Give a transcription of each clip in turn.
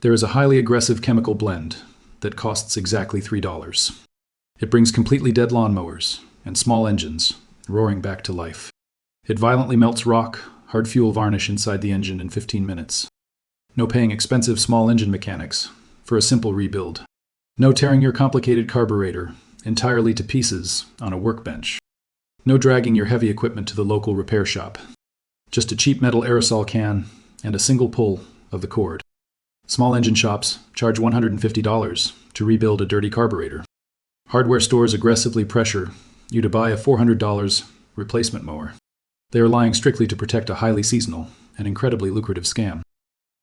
There is a highly aggressive chemical blend that costs exactly $3. It brings completely dead lawnmowers and small engines roaring back to life. It violently melts rock, hard fuel varnish inside the engine in 15 minutes. No paying expensive small engine mechanics for a simple rebuild. No tearing your complicated carburetor entirely to pieces on a workbench. No dragging your heavy equipment to the local repair shop. Just a cheap metal aerosol can and a single pull of the cord. Small engine shops charge $150 to rebuild a dirty carburetor. Hardware stores aggressively pressure you to buy a $400 replacement mower. They are lying strictly to protect a highly seasonal and incredibly lucrative scam.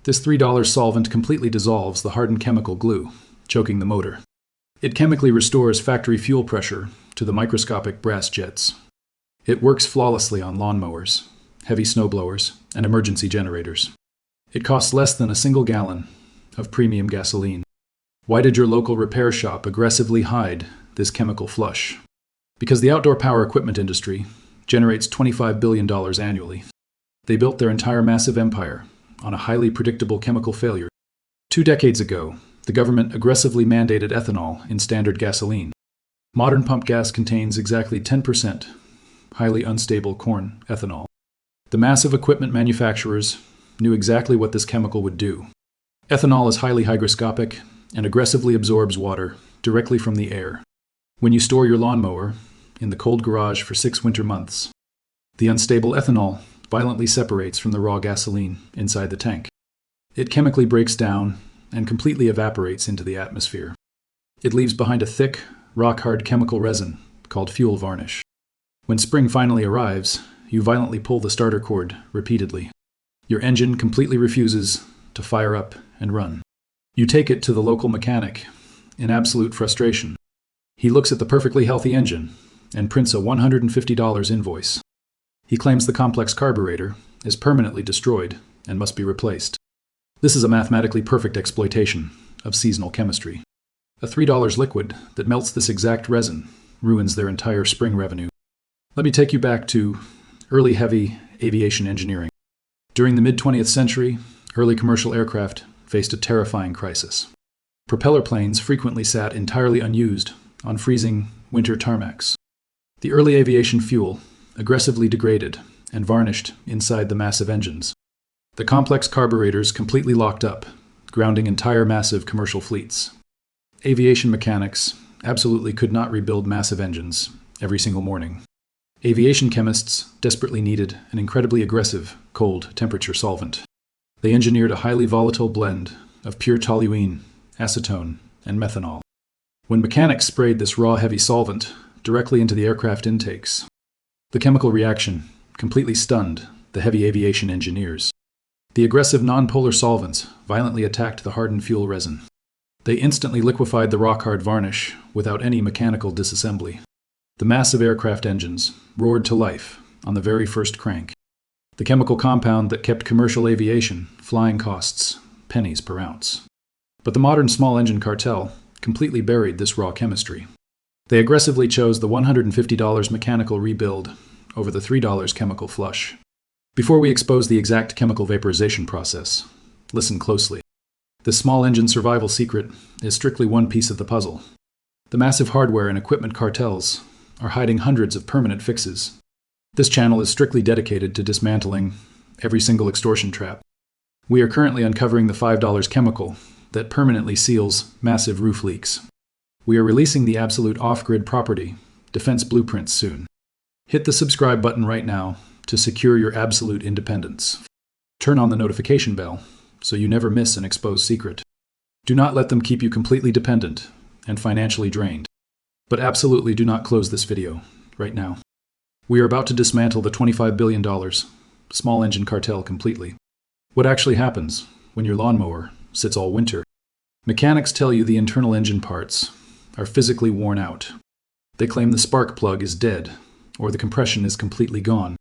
This $3 solvent completely dissolves the hardened chemical glue, choking the motor. It chemically restores factory fuel pressure to the microscopic brass jets. It works flawlessly on lawnmowers, heavy snowblowers, and emergency generators. It costs less than a single gallon of premium gasoline. Why did your local repair shop aggressively hide this chemical flush? Because the outdoor power equipment industry generates $25 billion annually. They built their entire massive empire on a highly predictable chemical failure. 2 decades ago, the government aggressively mandated ethanol in standard gasoline. Modern pump gas contains exactly 10% highly unstable corn ethanol. The massive equipment manufacturers knew exactly what this chemical would do. Ethanol is highly hygroscopic and aggressively absorbs water directly from the air. When you store your lawnmower in the cold garage for 6 winter months, the unstable ethanol violently separates from the raw gasoline inside the tank. It chemically breaks down and completely evaporates into the atmosphere. It leaves behind a thick, rock-hard chemical resin called fuel varnish. When spring finally arrives, you violently pull the starter cord repeatedly. Your engine completely refuses to fire up and run. You take it to the local mechanic in absolute frustration. He looks at the perfectly healthy engine and prints a $150 invoice. He claims the complex carburetor is permanently destroyed and must be replaced. This is a mathematically perfect exploitation of seasonal chemistry. A $3 liquid that melts this exact resin ruins their entire spring revenue. Let me take you back to early heavy aviation engineering. During the mid-20th century, early commercial aircraft faced a terrifying crisis. Propeller planes frequently sat entirely unused on freezing winter tarmacs. The early aviation fuel aggressively degraded and varnished inside the massive engines. The complex carburetors completely locked up, grounding entire massive commercial fleets. Aviation mechanics absolutely could not rebuild massive engines every single morning. Aviation chemists desperately needed an incredibly aggressive cold temperature solvent. They engineered a highly volatile blend of pure toluene, acetone, and methanol. When mechanics sprayed this raw heavy solvent directly into the aircraft intakes, the chemical reaction completely stunned the heavy aviation engineers. The aggressive nonpolar solvents violently attacked the hardened fuel resin. They instantly liquefied the rock-hard varnish without any mechanical disassembly. The massive aircraft engines roared to life on the very first crank. The chemical compound that kept commercial aviation flying costs pennies per ounce. But the modern small engine cartel completely buried this raw chemistry. They aggressively chose the $150 mechanical rebuild over the $3 chemical flush. Before we expose the exact chemical vaporization process, listen closely. This small engine survival secret is strictly one piece of the puzzle. The massive hardware and equipment cartels are hiding hundreds of permanent fixes. This channel is strictly dedicated to dismantling every single extortion trap. We are currently uncovering the $5 chemical that permanently seals massive roof leaks. We are releasing the absolute off-grid property defense blueprints soon. Hit the subscribe button right now to secure your absolute independence. Turn on the notification bell so you never miss an exposed secret. Do not let them keep you completely dependent and financially drained. But absolutely do not close this video right now. We are about to dismantle the $25 billion small engine cartel completely. What actually happens when your lawnmower sits all winter? Mechanics tell you the internal engine parts are physically worn out. They claim the spark plug is dead or the compression is completely gone.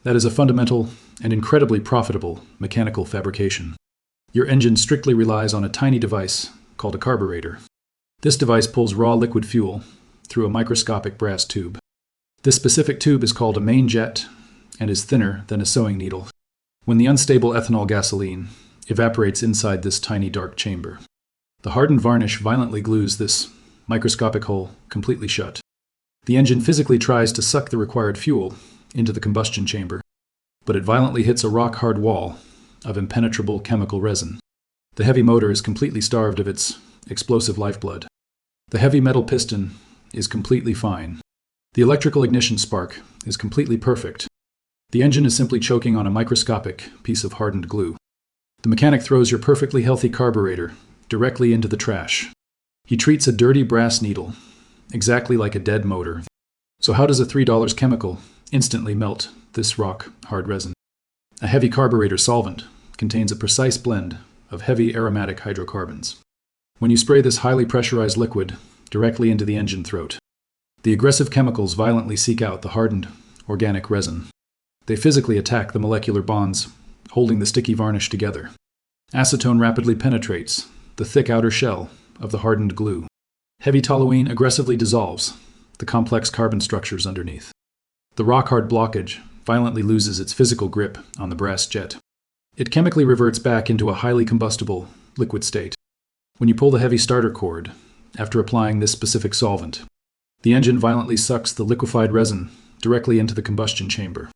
That is a fundamental and incredibly profitable mechanical fabrication. Your engine strictly relies on a tiny device called a carburetor. This device pulls raw liquid fuel through a microscopic brass tube. This specific tube is called a main jet and is thinner than a sewing needle. When the unstable ethanol gasoline evaporates inside this tiny dark chamber. The hardened varnish violently glues this microscopic hole completely shut. The engine physically tries to suck the required fuel into the combustion chamber, but it violently hits a rock-hard wall of impenetrable chemical resin. The heavy motor is completely starved of its explosive lifeblood. The heavy metal piston is completely fine. The electrical ignition spark is completely perfect. The engine is simply choking on a microscopic piece of hardened glue. The mechanic throws your perfectly healthy carburetor directly into the trash. He treats a dirty brass needle exactly like a dead motor. So how does a $3 chemical instantly melt this rock-hard resin? A heavy carburetor solvent contains a precise blend of heavy aromatic hydrocarbons. When you spray this highly pressurized liquid directly into the engine throat, the aggressive chemicals violently seek out the hardened organic resin. They physically attack the molecular bonds holding the sticky varnish together. Acetone rapidly penetrates the thick outer shell of the hardened glue. Heavy toluene aggressively dissolves the complex carbon structures underneath. The rock-hard blockage violently loses its physical grip on the brass jet. It chemically reverts back into a highly combustible liquid state. When you pull the heavy starter cord, after applying this specific solvent, the engine violently sucks the liquefied resin directly into the combustion chamber.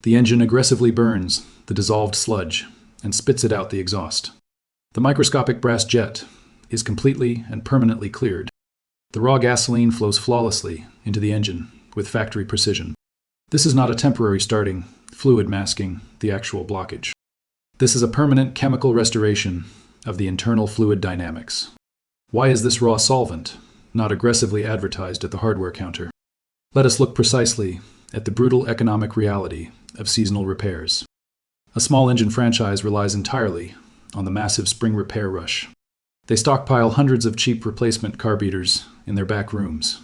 The engine aggressively burns the dissolved sludge and spits it out the exhaust. The microscopic brass jet is completely and permanently cleared. The raw gasoline flows flawlessly into the engine with factory precision. This is not a temporary starting fluid masking the actual blockage. This is a permanent chemical restoration of the internal fluid dynamics. Why is this raw solvent not aggressively advertised at the hardware counter? Let us look precisely at the brutal economic reality of seasonal repairs. A small engine franchise relies entirely on the massive spring repair rush. They stockpile hundreds of cheap replacement carburetors in their back rooms.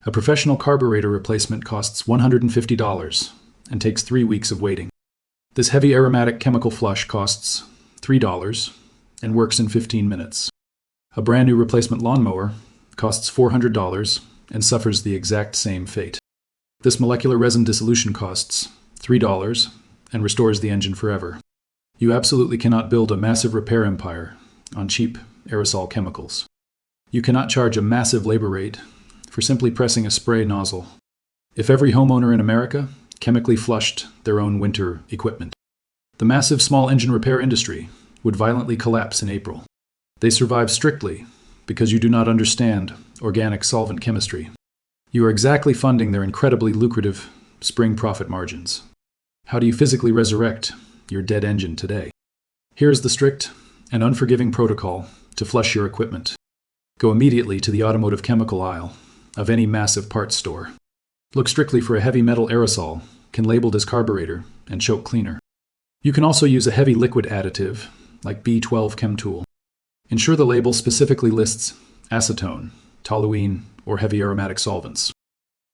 A professional carburetor replacement costs $150 and takes 3 weeks of waiting. This heavy aromatic chemical flush costs $3 and works in 15 minutes. A brand new replacement lawnmower costs $400 and suffers the exact same fate. This molecular resin dissolution costs $3 and restores the engine forever. You absolutely cannot build a massive repair empire on cheap aerosol chemicals. You cannot charge a massive labor rate for simply pressing a spray nozzle. If every homeowner in America chemically flushed their own winter equipment, the massive small engine repair industry would violently collapse in April. They survive strictly because you do not understand organic solvent chemistry. You are exactly funding their incredibly lucrative spring profit margins. How do you physically resurrect your dead engine today? Here is the strict and unforgiving protocol to flush your equipment. Go immediately to the automotive chemical aisle of any massive parts store. Look strictly for a heavy metal aerosol, can labeled as carburetor and choke cleaner. You can also use a heavy liquid additive like B12 Chem Tool. Ensure the label specifically lists acetone, toluene, or heavy aromatic solvents.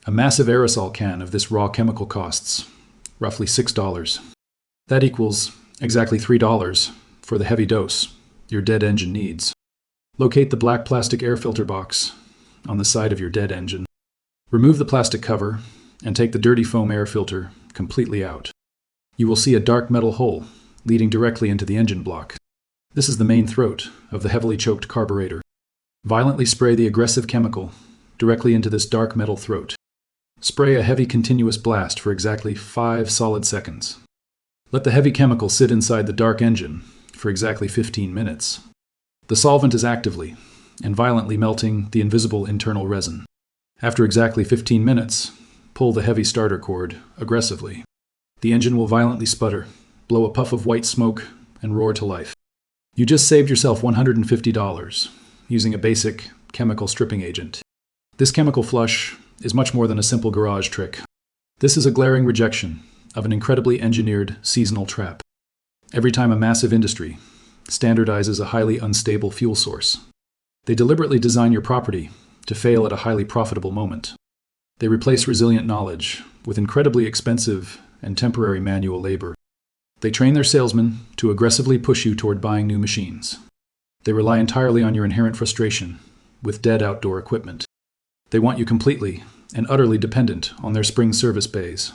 A massive aerosol can of this raw chemical costs roughly $6. That equals exactly $3 for the heavy dose your dead engine needs. Locate the black plastic air filter box on the side of your dead engine. Remove the plastic cover and take the dirty foam air filter completely out. You will see a dark metal hole leading directly into the engine block. This is the main throat of the heavily choked carburetor. Violently spray the aggressive chemical directly into this dark metal throat. Spray a heavy continuous blast for exactly 5 solid seconds. Let the heavy chemical sit inside the dark engine for exactly 15 minutes. The solvent is actively and violently melting the invisible internal resin. After exactly 15 minutes, pull the heavy starter cord aggressively. The engine will violently sputter, blow a puff of white smoke, and roar to life. You just saved yourself $150 using a basic chemical stripping agent. This chemical flush is much more than a simple garage trick. This is a glaring rejection of an incredibly engineered seasonal trap. Every time a massive industry standardizes a highly unstable fuel source, they deliberately design your property to fail at a highly profitable moment. They replace resilient knowledge with incredibly expensive and temporary manual labor. They train their salesmen to aggressively push you toward buying new machines. They rely entirely on your inherent frustration with dead outdoor equipment. They want you completely and utterly dependent on their spring service bays.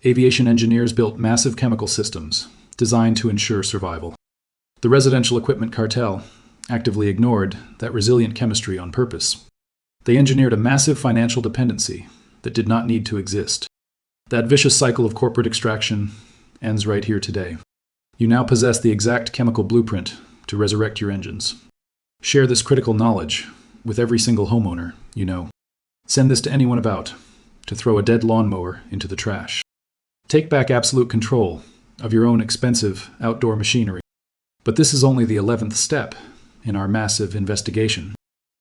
Aviation engineers built massive chemical systems designed to ensure survival. The residential equipment cartel actively ignored that resilient chemistry on purpose. They engineered a massive financial dependency that did not need to exist. That vicious cycle of corporate extraction ends right here today. You now possess the exact chemical blueprint to resurrect your engines. Share this critical knowledge with every single homeowner you know. Send this to anyone about to throw a dead lawnmower into the trash. Take back absolute control of your own expensive outdoor machinery. But this is only the 11th step in our massive investigation.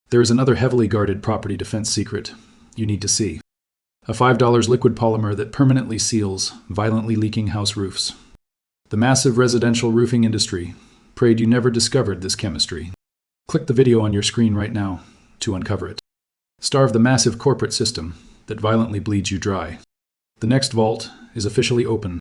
There is another heavily guarded property defense secret you need to see. A $5 liquid polymer that permanently seals violently leaking house roofs. The massive residential roofing industry prayed you never discovered this chemistry. Click the video on your screen right now to uncover it. Starve the massive corporate system that violently bleeds you dry. The next vault is officially open.